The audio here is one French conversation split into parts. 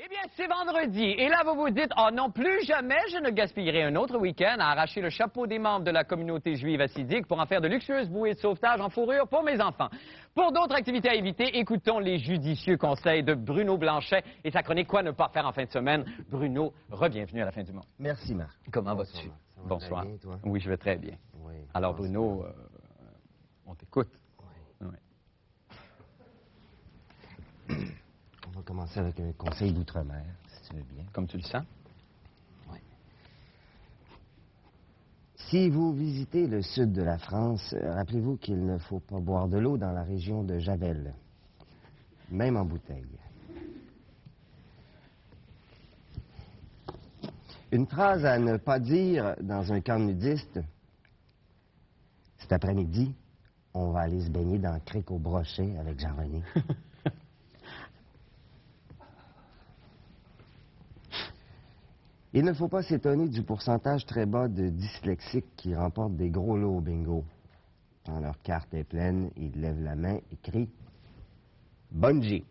bien, c'est vendredi. Et là, vous vous dites, oh non, plus jamais je ne gaspillerai un autre week-end à arracher le chapeau des membres de la communauté juive hassidique pour en faire de luxueuses bouées de sauvetage en fourrure pour mes enfants. Pour d'autres activités à éviter, écoutons les judicieux conseils de Bruno Blanchet et sa chronique Quoi ne pas faire en fin de semaine. Bruno, re-bienvenue à la fin du monde. Merci, Marc. Comment vas-tu? Bonsoir. Bien, toi? Oui, je vais très bien. Oui, alors, Bruno, on t'écoute. Oui. On va commencer avec un conseil d'outre-mer, si tu veux bien. Comme tu le sens? Oui. Si vous visitez le sud de la France, rappelez-vous qu'il ne faut pas boire de l'eau dans la région de Javel, même en bouteille. Une phrase à ne pas dire dans un camp nudiste. Cet après-midi, on va aller se baigner dans le crique au brochet avec Jean-René. Il ne faut pas s'étonner du pourcentage très bas de dyslexiques qui remportent des gros lots au bingo. Quand leur carte est pleine, ils lèvent la main et crient « Bungie ».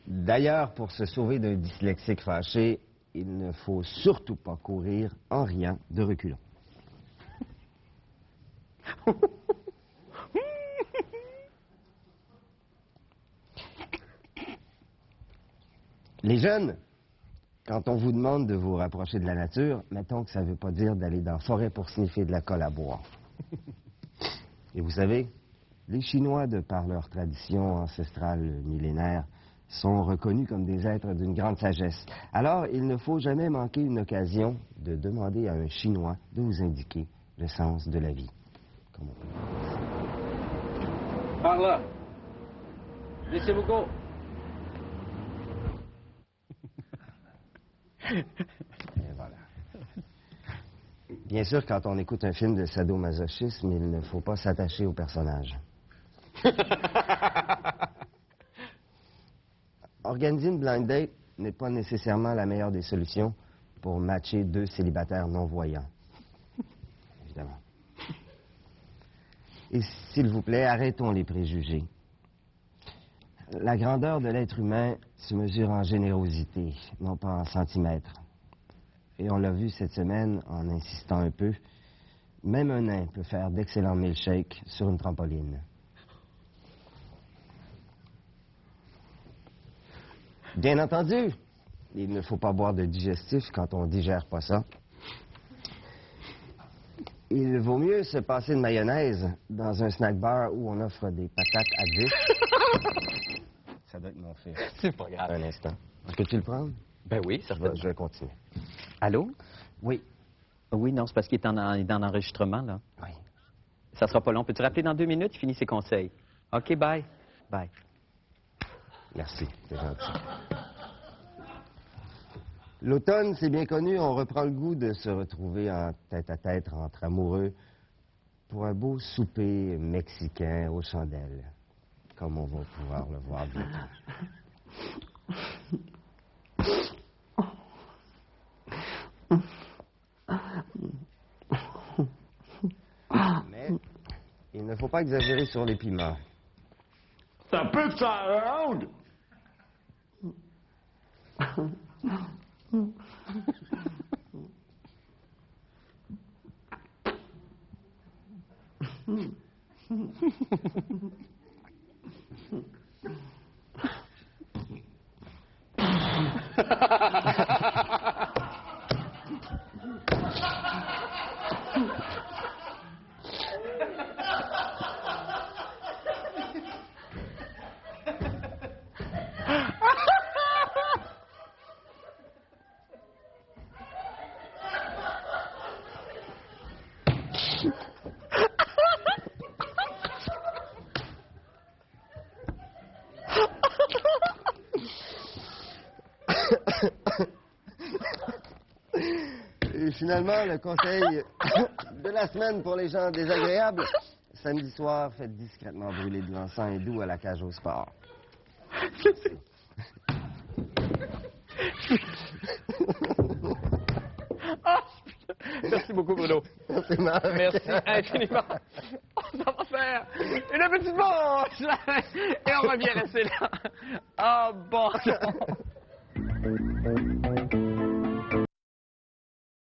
D'ailleurs, pour se sauver d'un dyslexique fâché, il ne faut surtout pas courir en riant de reculons. Les jeunes, quand on vous demande de vous rapprocher de la nature, mettons que ça ne veut pas dire d'aller dans la forêt pour sniffer de la colle à boire. Et vous savez, les Chinois, de par leur tradition ancestrale millénaire, sont reconnus comme des êtres d'une grande sagesse. Alors, il ne faut jamais manquer une occasion de demander à un Chinois de vous indiquer le sens de la vie. Comme on peut dire. Par là. Laissez-vous go. Et voilà. Bien sûr, quand on écoute un film de sadomasochisme, il ne faut pas s'attacher au personnage. Organiser une blind date n'est pas nécessairement la meilleure des solutions pour matcher deux célibataires non-voyants. Évidemment. Et s'il vous plaît, arrêtons les préjugés. La grandeur de l'être humain se mesure en générosité, non pas en centimètres. Et on l'a vu cette semaine en insistant un peu, même un nain peut faire d'excellents milkshakes sur une trampoline. Bien entendu, il ne faut pas boire de digestif quand on ne digère pas ça. Il vaut mieux se passer de mayonnaise dans un snack bar où on offre des patates à 10. Ça doit être mon fils. C'est pas grave. Un instant. Est-ce que tu le prends? Ben oui, certainement. Je vais continuer. Allô? Oui. Oui, non, c'est parce qu'il est en enregistrement, là. Oui. Ça sera pas long. Peux-tu rappeler dans 2 minutes? Il finit ses conseils. OK, bye. Bye. Merci, c'est gentil. L'automne, c'est bien connu, on reprend le goût de se retrouver en tête-à-tête entre amoureux pour un beau souper mexicain aux chandelles, comme on va pouvoir le voir bientôt. Mais il ne faut pas exagérer sur les piments. Ça peut que ça around. Et finalement, le conseil de la semaine pour les gens désagréables, samedi soir, faites discrètement brûler de l'encens et doux à la cage au sport. Merci beaucoup, Bruno. Merci, Marc. Merci infiniment. Ça va faire. faire une petite bouche. Et on revient rester là. Ah, bon.